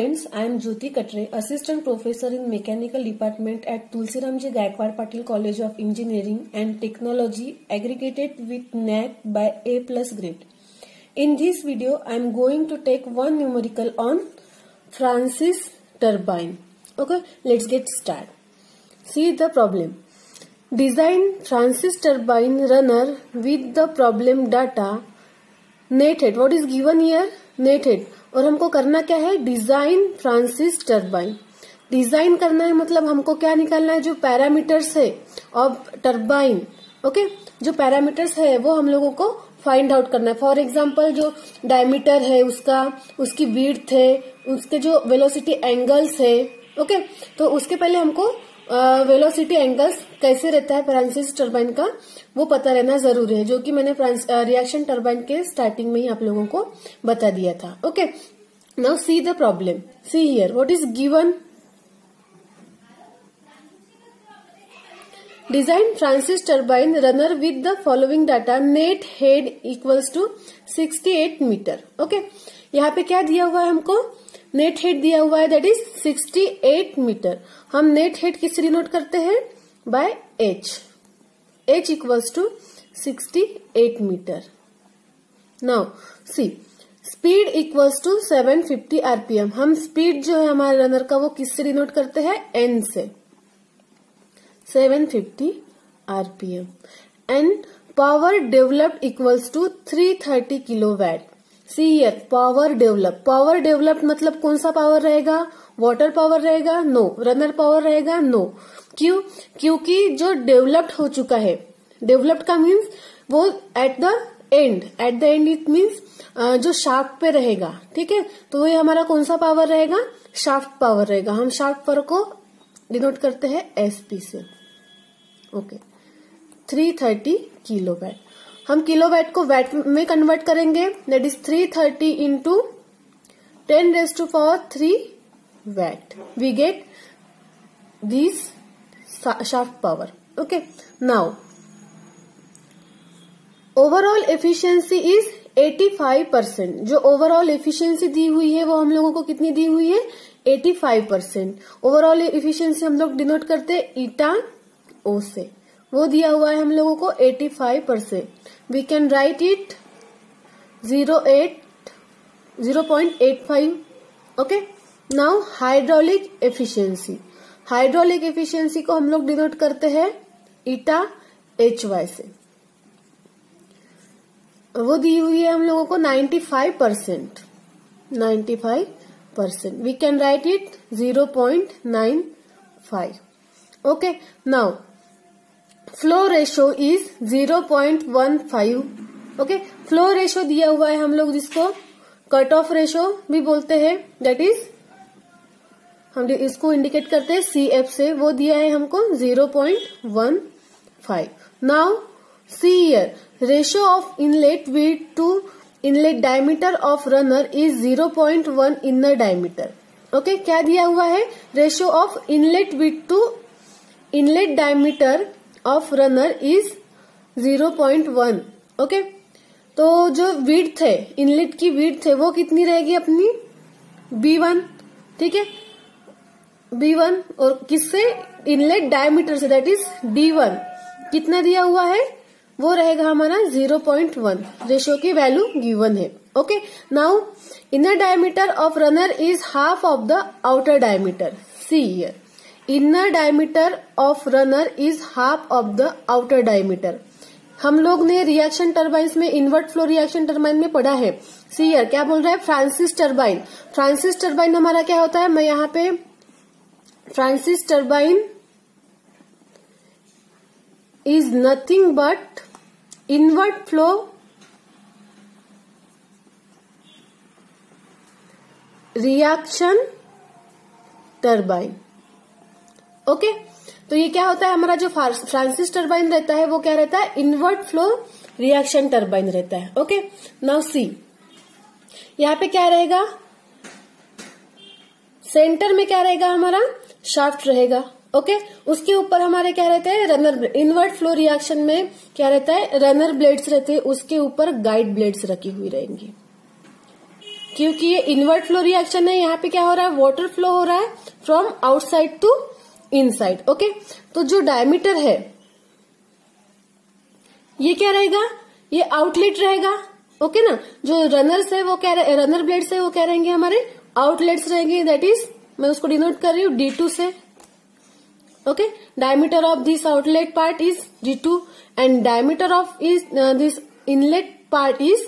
friends, I am Jyoti Katre, Assistant Professor in Mechanical Department at Tulsiramji Gaikwad Patil College of Engineering and Technology, aggregated with NAC by A+ grade. In this video, I am going to take one numerical on Francis turbine. Okay, let's get started. See the problem. Design Francis turbine runner with the problem data. Net head. What is given here? Net head. और हमको करना क्या है? Design Francis turbine. Design करना है मतलब हमको क्या निकालना है? जो पैरामीटर्स है ऑफ टर्बाइन. ओके, जो पैरामीटर्स है वो हम लोगों को फाइंड आउट करना है. फॉर एग्जांपल जो डायमीटर है उसका, उसकी विड्थ है, उसके जो वेलोसिटी एंगल्स है. ओके, तो उसके पहले हमको वेलोसिटी एंगल्स कैसे रहता है फ्रांसिस टर्बाइन का वो पता रहना जरूरी है, जो कि मैंने रिएक्शन टर्बाइन के स्टार्टिंग में ही आप लोगों को बता दिया था. Okay, now see the problem. See here what is given. Design Francis turbine runner with the following data. Net head equals to 68 meter. Okay, यहाँ पे क्या दिया हुआ है हमको? नेट हेड दिया हुआ है, दैट इज 68 मीटर. हम नेट हेड किससे डिनोट करते हैं? By H. H equals to 68 meter. Now see speed equals to 750 RPM. हम स्पीड जो है हमारे रनर का वो किससे डिनोट करते हैं? एन से. 750 RPM. And power developed equals to 330 kilowatt. See here power develop. Power developed मतलब कौन सा पावर रहेगा? वाटर पावर रहेगा? नो. रनर पावर रहेगा? नो. क्यों? क्योंकि जो डेवलप्ड हो चुका है, डेवलप्ड का मीन्स वो at the end. At the end it means जो शाफ्ट पे रहेगा. ठीक है, तो ये हमारा कौन सा पावर रहेगा? शाफ्ट पावर रहेगा. हम शाफ्ट पावर को डिनोट करते हैं एसपी से. Okay, 330 kilowatt. हम किलोवाट को वैट में कन्वर्ट करेंगे, that is 330 into 10⁻³ watt. We get this shaft power. Okay, now overall efficiency is 85%. जो ओवरऑल एफिशिएंसी दी हुई है वो हम लोगों को कितनी दी हुई है? 85%. ओवरऑल एफिशिएंसी हम लोग डिनोट करते हैं ईटा ओ से. वो दिया हुआ है हम लोगों को 85%. We can write it 0.85. Okay, now hydraulic efficiency. Hydraulic efficiency को हम लोग डिनोट करते हैं ईटा एच वाई से. वो दी हुई है हम लोगों को 95%. 95%. We can write it 0.95. Okay, now flow ratio is 0.15. Okay, flow ratio दिया हुआ है हम लोग जिसको कट ऑफ रेशो भी बोलते हैं, दैट इज हम इसको इंडिकेट करते हैं CF से. वो दिया है हमको 0.15. Now see here ratio of inlet width to inlet diameter of runner is 0.1 inner diameter. Okay, क्या दिया हुआ है? Ratio of inlet width to inlet diameter of runner is 0.1. Okay, तो जो विड्थ है, इनलेट की विड्थ है वो कितनी रहेगी अपनी? B1. ठीक है, B1. और किससे? इनलेट डायमीटर से, दैट इज D1. कितना दिया हुआ है? वो रहेगा हमारा 0.1. रेशियो की वैल्यू गिवन है. Okay, now inner diameter of runner is half of the outer diameter. See here inner diameter of runner is half of the outer diameter. हम लोग ने रिएक्शन टर्बाइन्स में इनवर्ट फ्लो रिएक्शन टर्बाइन में पढ़ा है. See here क्या बोल रहा है? Francis turbine. फ्रांसिस टर्बाइन हमारा क्या होता है? मैं यहाँ पे Francis turbine is nothing but invert flow reaction turbine. Okay, तो ये क्या होता है? हमारा जो फ्रांसिस टर्बाइन रहता है वो क्या रहता है? इनवर्ट फ्लो रिएक्शन टर्बाइन रहता है. ओके, नाउ सी यहाँ पे क्या रहेगा? सेंटर में क्या रहेगा? हमारा शाफ्ट रहेगा. ओके, उसके ऊपर हमारे क्या रहते हैं? रनर. इनवर्ट फ्लो रिएक्शन में क्या रहता है? रनर ब्लेड्स रहते हैं, उसके ऊपर गाइड ब्लेड्स रखी हुई रहेंगी. क्योंकि ये इनवर्ट फ्लो रिएक्शन है, यहाँ पे क्या हो रहा है, वाटर फ्लो हो रहा है from outside to inside. Okay, तो जो डायमीटर है ये क्या रहेगा, ये आउटलेट रहेगा। ओके ना, जो रनर्स है वो क्या, रनर ब्लेड्स है वो क्या रहेंगे, हमारे आउटलेट्स रहेंगे। दैट इज, मैं उसको डिनोट कर रही हूँ D2 से। Okay, diameter of this outlet part is D2 and diameter of is this inlet part is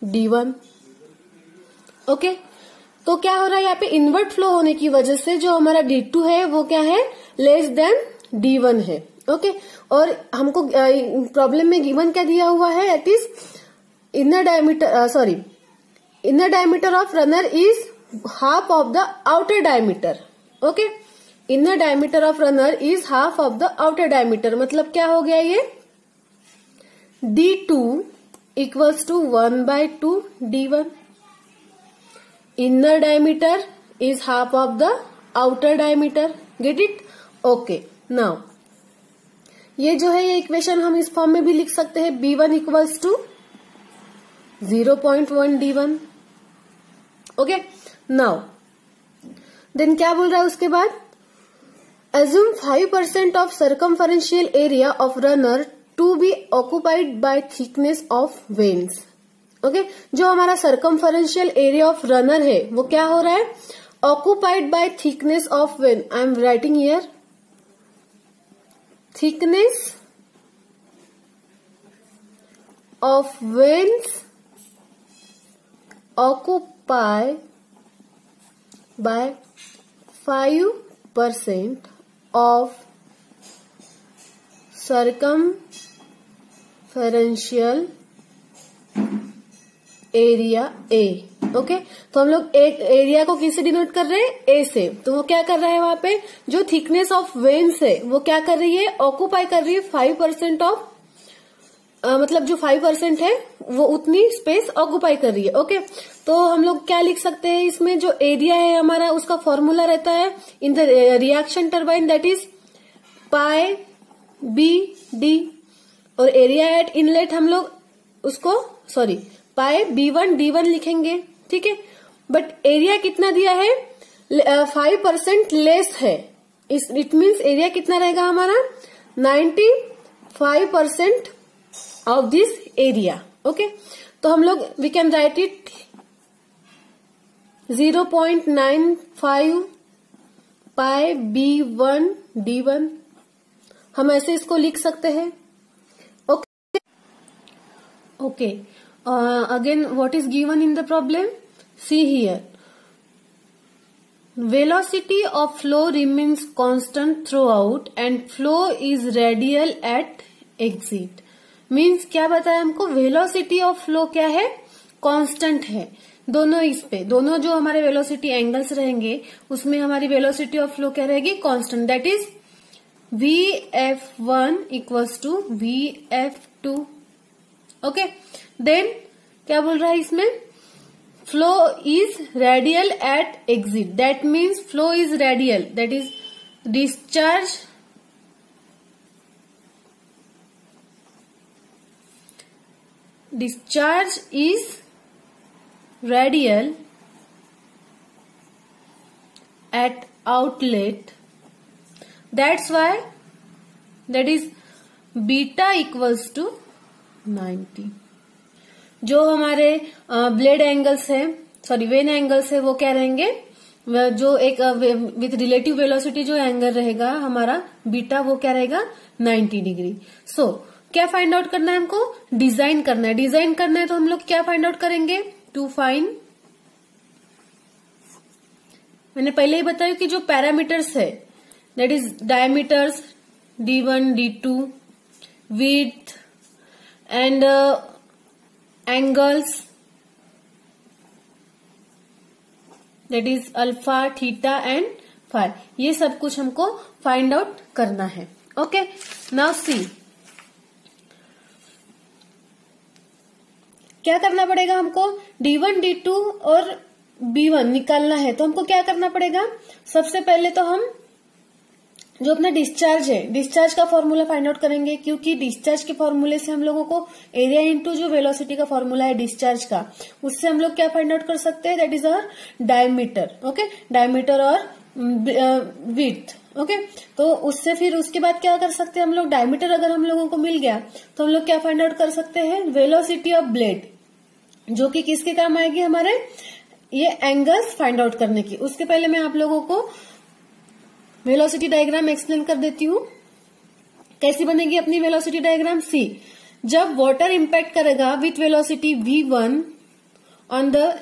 D1। Okay, तो क्या हो रहा है यहाँ पे, इनवर्ट फ्लो होने की वजह से जो हमारा D2 है वो क्या है, लेस देन D1 है। ओके, और हमको प्रॉब्लम में गिवन क्या दिया हुआ है, it is inner diameter of runner is half of the outer diameter. Okay, inner diameter of runner is half of the outer diameter, मतलब क्या हो गया ये, D2 equals to 1/2 D1। Inner diameter is half of the outer diameter, get it. Okay, now ये जो है ये equation हम इस फॉर्म में भी लिख सकते हैं, B1 equals to 0.1 D1। Okay, now then क्या बोल रहा है उसके बाद, assume 5% of circumferential area of runner to be occupied by thickness of veins। Okay, जो हमारा circumferential area of runner है वो क्या हो रहा है, occupied by thickness of vein। I am writing here thickness of veins occupied by 5% of circumferential area A। Okay, तो हम लोग एक एरिया को किससे डिनोट कर रहे हैं, A से। तो वो क्या कर रहा है, वहां पे जो थिकनेस ऑफ वेन्स है वो क्या कर रही है, ऑक्यूपाई कर रही है 5% ऑफ, मतलब जो 5% है वो उतनी स्पेस ऑक्यूपाई कर रही है। ओके, तो हम लोग क्या लिख सकते हैं इसमें, जो एरिया है हमारा उसका फॉर्मूला रहता है in the reaction turbine, that is pi BD, और एरिया एट इनलेट हम लोग उसको पाई B1 D1 लिखेंगे। ठीक है, बट एरिया कितना दिया है, 5% लेस है, इट मीन्स एरिया कितना रहेगा हमारा, 95% ऑफ दिस एरिया। ओके, तो हम लोग we can write it 0.95 pi B1 D1, हम ऐसे इसको लिख सकते हैं। Okay, okay, again what is given in the problem, see here, velocity of flow remains constant throughout and flow is radial at exit। Means क्या बताया हमको, velocity of flow क्या है, कांस्टेंट है। दोनों इस पे, दोनों जो हमारे वेलोसिटी एंगल्स रहेंगे उसमें हमारी वेलोसिटी ऑफ फ्लो क्या रहेगी, constant. That is VF1 equals to VF2। Okay, then क्या बोल रहा है इसमें, flow is radial at exit, that means flow is radial, that is discharge is radial at outlet, that's why that is beta equals to 90। जो हमारे blade angles है, when angles है, वो क्या रहेंगे, जो एक विथ रिलेटिव वेलोसिटी जो एंगल रहेगा हमारा बीटा, वो क्या रहेगा 90 डिग्री। सो क्या फाइंड आउट करना है हमको, डिजाइन करना है। डिजाइन करना है तो हम लोग क्या फाइंड आउट करेंगे, टू फाइंड, मैंने पहले ही बताया कि जो पैरामीटर्स है that is diameters D1 D2, width and angles that is alpha, theta and phi, ये सब कुछ हमको फाइंड आउट करना है। ओके, नाउ सी क्या करना पड़ेगा हमको, D1 D2 और B1 निकालना है। तो हमको क्या करना पड़ेगा, सबसे पहले तो हम जो अपना डिस्चार्ज है, डिस्चार्ज का फॉर्मूला फाइंड आउट करेंगे, क्योंकि डिस्चार्ज के फॉर्मूले से हम लोगों को एरिया इनटू जो वेलोसिटी का फॉर्मूला है डिस्चार्ज का, उससे हम लोग क्या फाइंड आउट कर सकते हैं, that is our diameter. Okay, diameter और विड्थ। ओके, तो उससे फिर उसके बाद क्या कर सकते हैं हम लोग, डायमीटर अगर हम लोगों को मिल गया तो हम लोग क्या फाइंड आउट कर सकते हैं, वेलोसिटी ऑफ ब्लेड, जो कि किसके काम आएगी, हमारे ये एंगल्स फाइंड आउट करने की। उसके पहले मैं आप लोगों को वेलोसिटी डायग्राम एक्सप्लेन कर देती हूँ। कैसी बनेगी अपनी वेलोसिटी डायग्राम, सी, जब वाटर इंपैक्ट करेगा with velocity v1 on the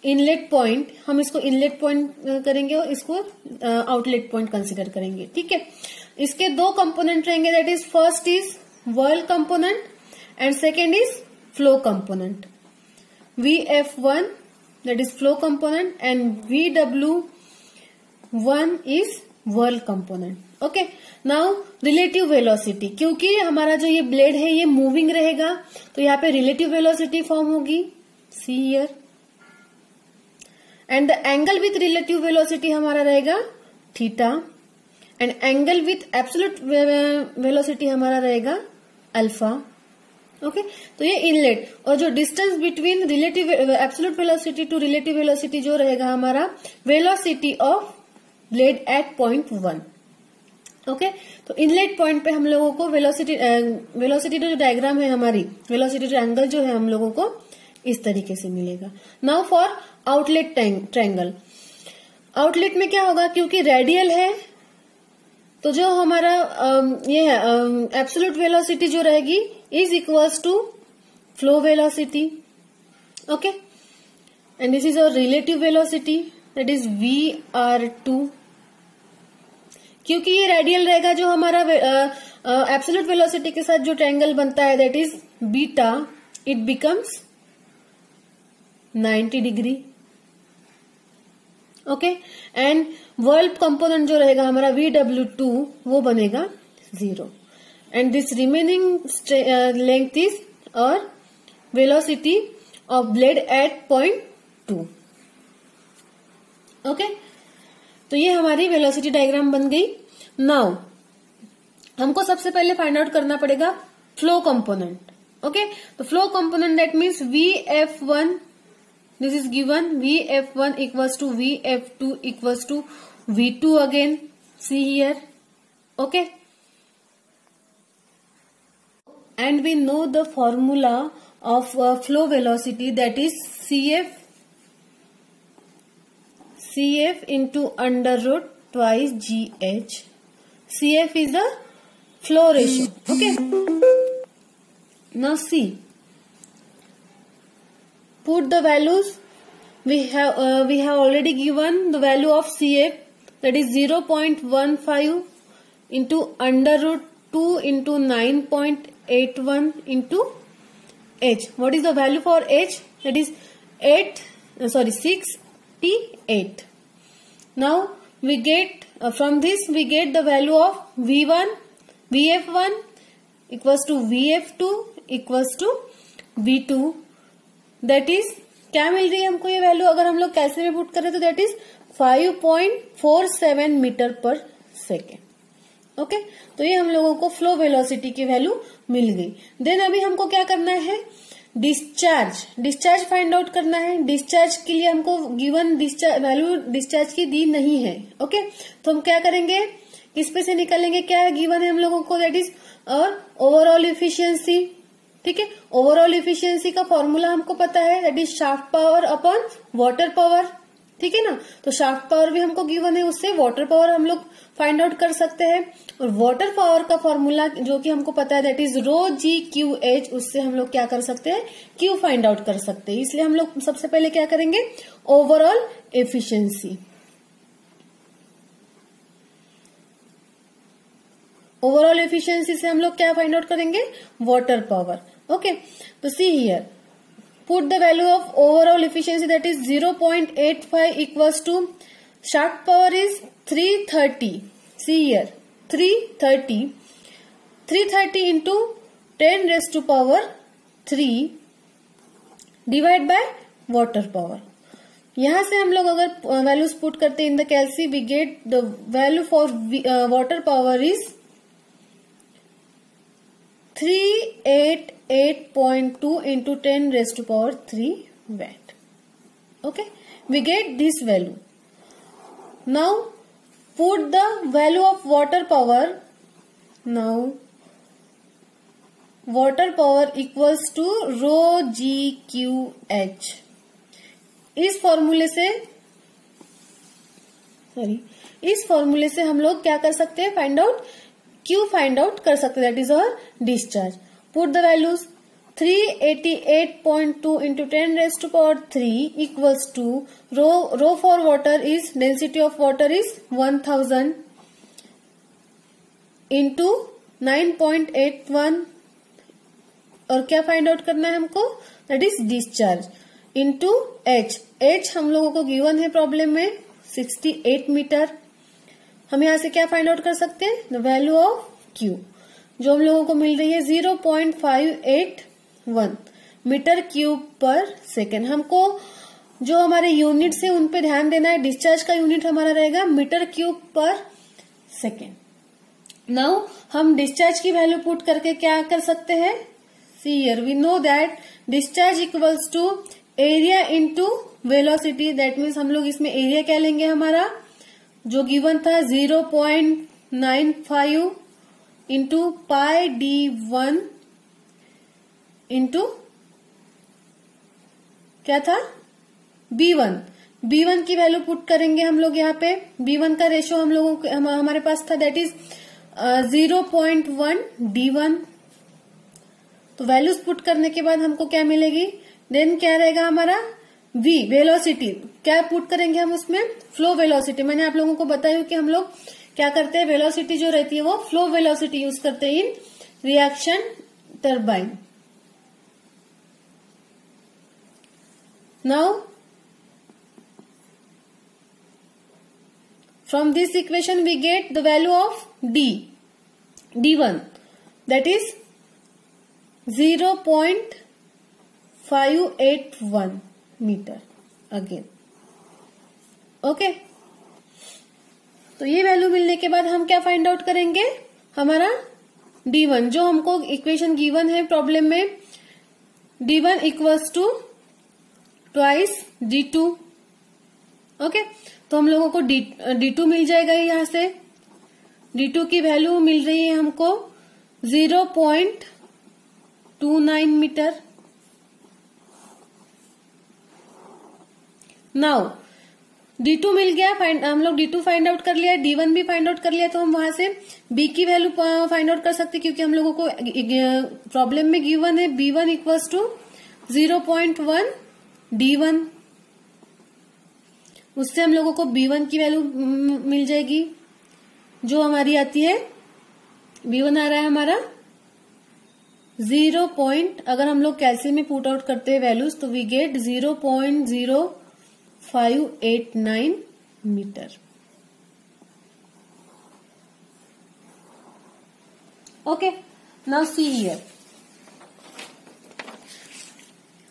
inlet point, हम इसको इनलेट पॉइंट करेंगे और इसको आउटलेट पॉइंट कंसिडर करेंगे। ठीक है, इसके दो कंपोनेंट रहेंगे, that is first is whirl component and second is flow component. vf1 that is flow component and vw1 is whirl component. Okay, now relative velocity, क्योंकि हमारा जो ये ब्लेड है ये मूविंग रहेगा तो यहाँ पे रिलेटिव वेलोसिटी फॉर्म होगी, see here, and the angle with relative velocity हमारा रहेगा theta and angle with absolute velocity हमारा रहेगा अल्फा। ओके, तो ये इनलेट, और जो distance between relative absolute velocity to relative velocity जो रहेगा हमारा velocity of blade at point 1। Okay, तो इनलेट पॉइंट पे हम लोगों को वेलोसिटी जो डायग्राम है हमारी, वेलोसिटी एंगल जो है हम लोगों को इस तरीके से मिलेगा। Now for outlet triangle, outlet में क्या होगा, क्योंकि रेडियल है तो जो हमारा ये है एब्सोल्यूट वेलोसिटी जो रहेगी is equals to flow velocity. Okay, and this is our relative velocity that is vr2। क्योंकि ये रेडियल रहेगा, जो हमारा एब्सोल्यूट वेलोसिटी के साथ जो ट्रायंगल बनता है that is beta, it becomes 90 degree. Okay, and whirl component जो रहेगा हमारा vw2 वो बनेगा 0 and this remaining length is और velocity of blade at point 2। Okay, तो ये हमारी वेलोसिटी डायग्राम बन गई। नाउ हमको सबसे पहले फाइंड आउट करना पड़ेगा फ्लो कंपोनेंट। ओके, तो flow component that means vf1, this is given, vf1 equals to vf2 equals to v2 again, see here. Okay, and we know the formula of flow velocity, that is cf into under root twice gh. Cf is the flow ratio. Okay, now see, put the values. We have already given the value of CF, that is 0.15 into under root 2 into 9.81 into h. What is the value for h? That is 68. Now we get from this we get the value of vf1 equals to vf2 equals to v2, that is क्या मिल रही है हमको ये value, अगर हम लोग कैसे में पुट करें तो that is 5.47 metre per second. Okay, तो ये हम लोगों को फ्लो वेलोसिटी की वैल्यू मिल गई। देन अभी हमको क्या करना है, डिस्चार्ज फाइंड आउट करना है। डिस्चार्ज के लिए हमको गिवन वैल्यू डिस्चार्ज की दी नहीं है। ओके, तो हम क्या करेंगे, किस पे से निकालेंगे, क्या गिवन है हम लोगों को, दैट इज और ओवरऑल इफिशियंसी। ठीक है, ओवरऑल इफिशियंसी का फॉर्मूला हमको पता है, that is shaft power upon water power. ठीक है ना, तो शाफ्ट पावर भी हमको गिवन है, उससे वाटर पावर हम लोग फाइंड आउट कर सकते हैं। और वाटर पावर का फॉर्मूला जो कि हमको पता है that is rho g Q H, उससे हम लोग क्या कर सकते हैं, क्यू फाइंड आउट कर सकते हैं। इसलिए हम लोग सबसे पहले क्या करेंगे, ओवरऑल एफिशिएंसी। ओवरऑल एफिशिएंसी से हम लोग क्या फाइंड आउट करेंगे, वाटर पावर। ओके, तो see here, put the value of overall efficiency, that is 0.85 equals to shaft power is 330. See here, 330 into 10 raised to power 3 divided by water power. यहां से हम लोग अगर वैल्यूज पुट करते हैं in the calcy, we get the value for water power is 388.2 into 10⁻³ watt. Okay, we get this value. Now put the value of water power. Now water power equals to ρGQH. इस फॉर्मूले से हम लोग क्या कर सकते हैं, find out Q find out कर सकते हैं, that is our discharge. Put the values 388.2 into 10⁻³ equals to rho for water is density of water is 1000 into 9.81 और क्या फाइंड आउट करना है हमको, that is discharge into H. H हम लोगों को गिवन है प्रॉब्लम में 68 मीटर. हम यहां से क्या फाइंड आउट कर सकते हैं, द वैल्यू ऑफ Q जो हम लोगों को मिल रही है 0.581 मीटर क्यूब पर सेकेंड. हमको जो हमारे यूनिट्स है उन पे ध्यान देना है. डिस्चार्ज का यूनिट हमारा रहेगा metre cube per second. Now हम डिस्चार्ज की वैल्यू पुट करके क्या कर सकते हैं, see here we know that discharge equals to area into velocity. That means हम लोग इसमें एरिया क्या लेंगे, हमारा जो गिवन था 0.95 इंटू πd1 इंटू क्या था b1 की वैल्यू पुट करेंगे हम लोग यहाँ पे. b1 का रेशियो हम लोगों को हमारे पास था दैट इज 0.1 d1. तो वैल्यूज पुट करने के बाद हमको क्या मिलेगी, देन क्या रहेगा हमारा v वेलोसिटी. क्या पुट करेंगे हम उसमें, फ्लो वेलोसिटी. मैंने आप लोगों को बताया कि हम लोग क्या करते हैं, वेलोसिटी जो रहती है वो फ्लो वेलोसिटी यूज करते हैं in reaction turbine. Now from this equation we get the value of d1 that is 0.581 metre again. Okay, तो ये वैल्यू मिलने के बाद हम क्या फाइंड आउट करेंगे, हमारा d1 जो हमको इक्वेशन गिवन है प्रॉब्लम में, d1 equals to twice d2. Okay, तो हम लोगों को d2 मिल जाएगा. यहां से d2 की वैल्यू मिल रही है हमको 0.29 मीटर. नाउ d2 मिल गया, हम लोग d2 फाइंड आउट कर लिया, d1 भी फाइंड आउट कर लिया. तो हम वहां से b की वैल्यू फाइंड आउट कर सकते क्योंकि हम लोगों को प्रॉब्लम में गिवन है b1 इक्वल्स टू 0.1 d1. उससे हम लोगों को b1 की वैल्यू मिल जाएगी जो हमारी आती है, b1 आ रहा है हमारा 0. अगर हम लोग कैल्सियम में पुट आउट करते हैं वैल्यूज तो we get 0.0589 metre. Okay, now see here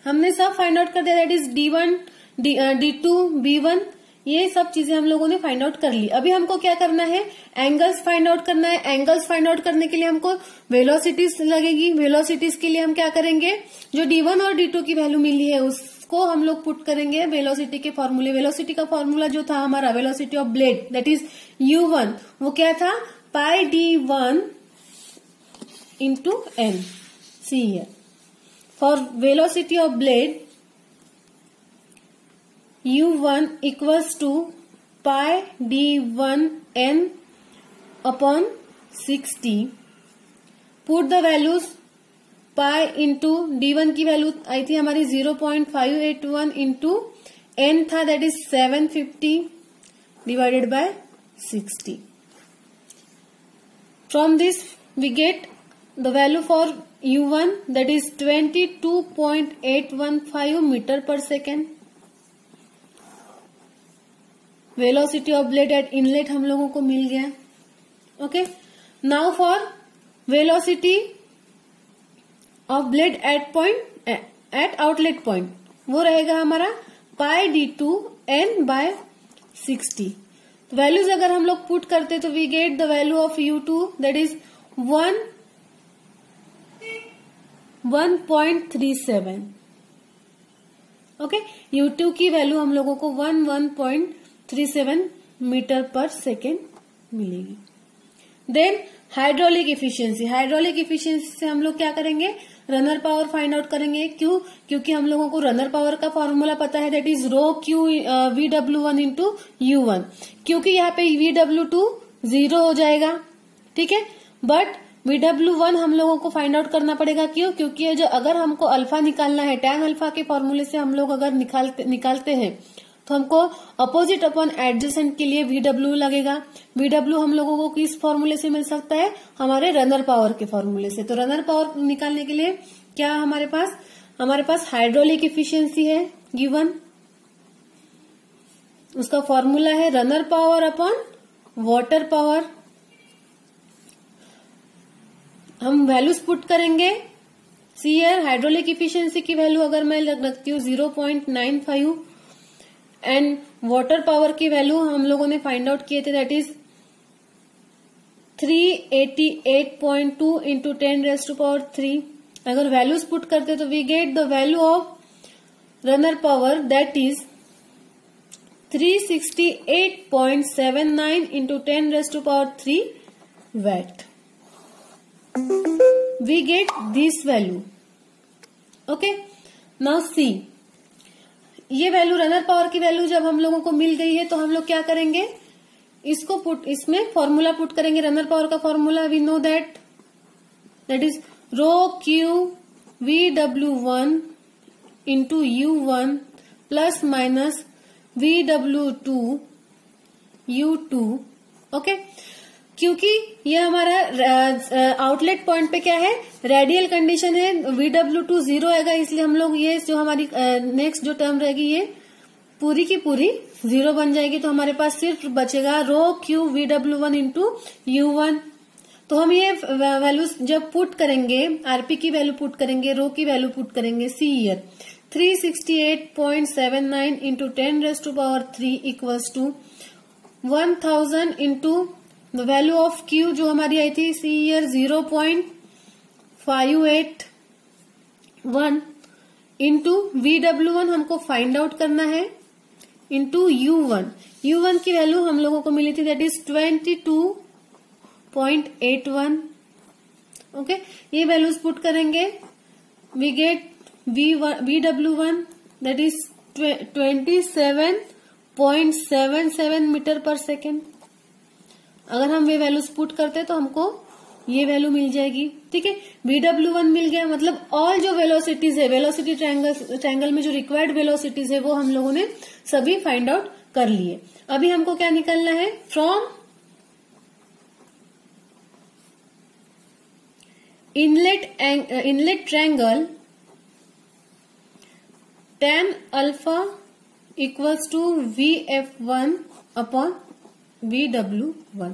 हमने सब फाइंड आउट कर दिया, that is d1 d2 b1 ये सब चीजें हम लोगों ने फाइंड आउट कर ली. अभी हमको क्या करना है, एंगल्स फाइंड आउट करना है. एंगल्स फाइंड आउट करने के लिए हमको वेलोसिटीज लगेगी. वेलोसिटीज के लिए हम क्या करेंगे, जो d1 और d2 की वैल्यू मिली है उसको हम लोग पुट करेंगे वेलोसिटी के फॉर्मूले. वेलोसिटी का फॉर्मूला जो था हमारा, velocity of blade that is u1, वो क्या था πd1 into n. See here for velocity of blade u1 equals to πd1n upon 60. Put the values pi into d1 की वैल्यू आई थी हमारी 0.581 into n था that is 750 divided by 60. From this we get the value for u1 that is 22.815 metre per second. Velocity of blade eight inlet हम लोगों को मिल गया. Okay, now for velocity of blade eight outlet point वो रहेगा हमारा πd2 n by 60। तो values अगर हम लोग पुट करते तो we get the value of U2 that is 1.37। Okay, U2 की वैल्यू हम लोगों को 1.37 मीटर पर सेकेंड मिलेगी। देन हाइड्रोलिक इफिशियंसी से हम लोग क्या करेंगे, रनर पावर फाइंड आउट करेंगे। क्यों? क्योंकि हम लोगों को रनर पावर का फॉर्मूला पता है, that is rho Q VW1 into U1। क्योंकि यहाँ पे VW2 0 हो जाएगा, ठीक है, बट VW1 हम लोगों को फाइंड आउट करना पड़ेगा। क्यों? क्योंकि ये जो अगर हमको अल्फा निकालना है, टैन अल्फा के फॉर्मूले से हम लोग अगर निकालते हैं तो हमको अपोजिट अपॉन एडजेसेंट के लिए VW लगेगा। VW हम लोगों को किस फॉर्मूले से मिल सकता है, हमारे रनर पावर के फॉर्मूले से। तो रनर पावर निकालने के लिए क्या हमारे पास हाइड्रोलिक इफिशियंसी है गिवन, उसका फॉर्मूला है runner power upon water power. हम वैल्यूज पुट करेंगे। सी हियर, हाइड्रोलिक इफिशियंसी की वैल्यू अगर मैं रखती हूँ 0.95 एंड वाटर पावर की वैल्यू हम लोगों ने फाइंड आउट किए थे, दैट इज 388.2 इंटू 10⁻³ अगर वैल्यूज पुट करते तो we get the value of runner power that is 368.79 into 10⁻³ watt. We get this value. Okay. Now see, ये वैल्यू रनर पावर की वैल्यू जब हम लोगों को मिल गई है तो हम लोग क्या करेंगे, इसमें फॉर्मूला पुट करेंगे। रनर पावर का formula we know that is rho Q VW1 into U1 plus minus VW2 U2। Okay, क्योंकि ये हमारा आउटलेट पॉइंट पे क्या है, रेडियल कंडीशन है, VW2 0 आएगा, इसलिए हम लोग ये जो हमारी नेक्स्ट जो टर्म रहेगी ये पूरी की पूरी 0 बन जाएगी। तो हमारे पास सिर्फ बचेगा रो क्यू VW1 इंटू U1। तो हम ये वैल्यूज जब पुट करेंगे, आरपी की वैल्यू पुट करेंगे, रो की वैल्यू पुट करेंगे, see here 368.79 into 10⁻³ equals to 1000 into the value of Q जो हमारी आई थी सी ईयर 0.581 इंटू VW1 हमको फाइंड आउट करना है इंटू U1 की वैल्यू हम लोगों को मिली थी दैट इज 22.81। ओके, ये वैल्यूज पुट करेंगे, we get VW1 that is 27.77 metre per second. अगर हम ये वैल्यूज पुट करते तो हमको ये वैल्यू मिल जाएगी, ठीक है। VW1 मिल गया, मतलब ऑल जो वेलोसिटीज है, वेलोसिटी ट्रायंगल में जो रिक्वायर्ड वेलोसिटीज है वो हम लोगों ने सभी फाइंड आउट कर लिए। अभी हमको क्या निकालना है, from inlet triangle tan alpha equals to VF1 upon VW1।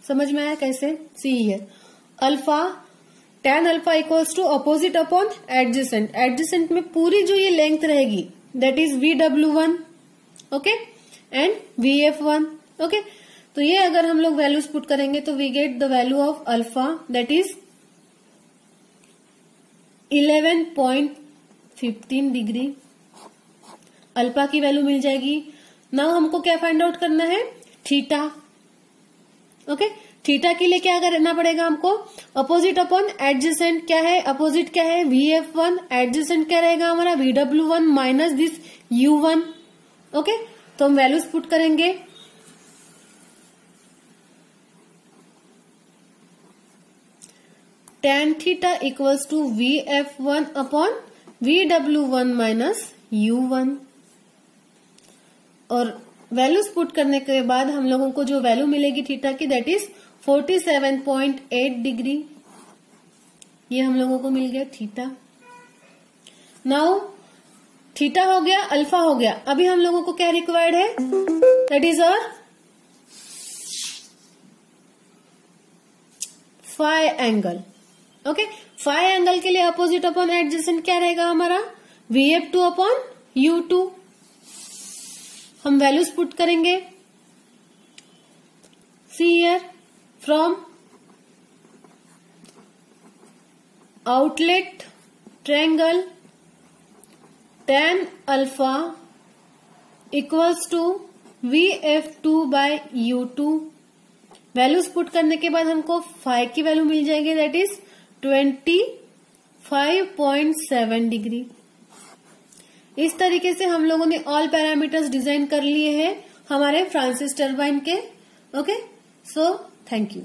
समझ में आया कैसे? See here, tan alpha equals to opposite upon adjacent. Adjacent में पूरी जो ये लेंथ रहेगी that is VW1, okay, and VF1, okay. तो ये अगर हम लोग वैल्यूज पुट करेंगे तो we get the value of alpha that is 11.15 degree. Alpha की वैल्यू मिल जाएगी। नाउ हमको क्या फाइंड आउट करना है, थीटा। ओके, थीटा के लिए क्या करना पड़ेगा हमको, अपोजिट अपॉन एडजेसेंट। क्या है अपोजिट, क्या है VF1, एडजेसेंट क्या रहेगा हमारा VW1 minus this U1। Okay, तो हम वैल्यूज पुट करेंगे। tan theta equals to VF1 upon VW1 minus U1। और वैल्यूज पुट करने के बाद हम लोगों को जो वैल्यू मिलेगी थीटा की दैट इज 47.8 डिग्री। ये हम लोगों को मिल गया थीटा। नाउ थीटा हो गया, अल्फा हो गया। अभी हम लोगों को क्या रिक्वायर्ड है, दैट इज और phi angle. Okay, phi angle के लिए अपोजिट अपॉन एडजेसेंट क्या रहेगा हमारा, VF2 अपॉन U2। हम वैल्यूज पुट करेंगे। See here, from outlet triangle tan alpha equals to VF2 by U2। Values put करने के बाद हमको फाई की वैल्यू मिल जाएगी, दैट इज 25.7 डिग्री। इस तरीके से हम लोगों ने ऑल पैरामीटर्स डिजाइन कर लिए हैं हमारे फ्रांसिस टरबाइन के। Okay, so thank you.